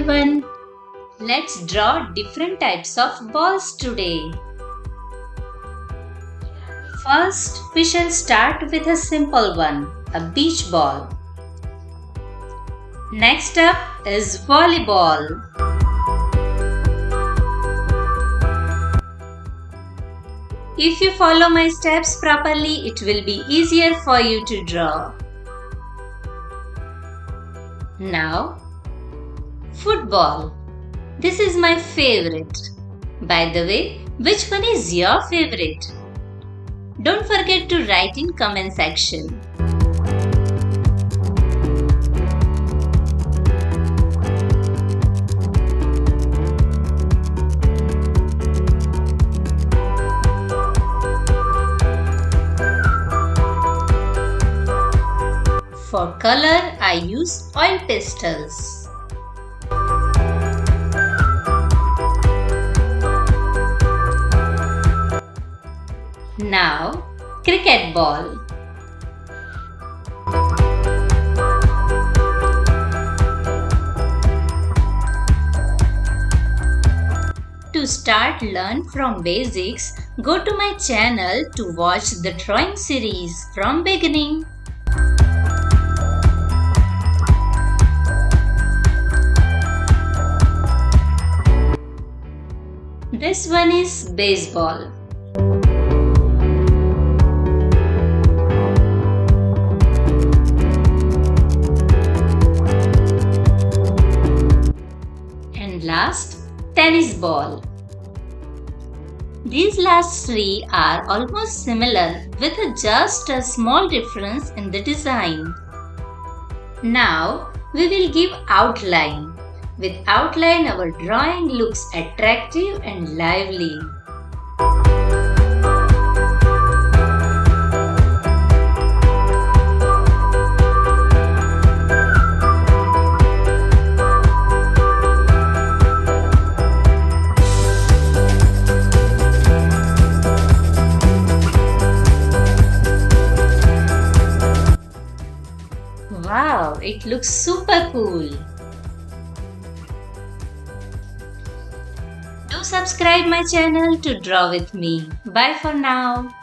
everyone! Let's draw different types of balls today. First, we shall start with a simple one, a beach ball. Next up is volleyball. If you follow my steps properly, it will be easier for you to draw. Now, football. This is my favorite. By the way, which one is your favorite? Don't forget to write in comment section. For color, I use oil pastels. Now, cricket ball. To start learn from basics, go to my channel to watch the drawing series from beginning. This one is baseball. And last, tennis ball. These last three are almost similar with just a small difference in the design. Now we will give outline. With outline, our drawing looks attractive and lively. Wow, it looks super cool. Do subscribe my channel to draw with me. Bye for now.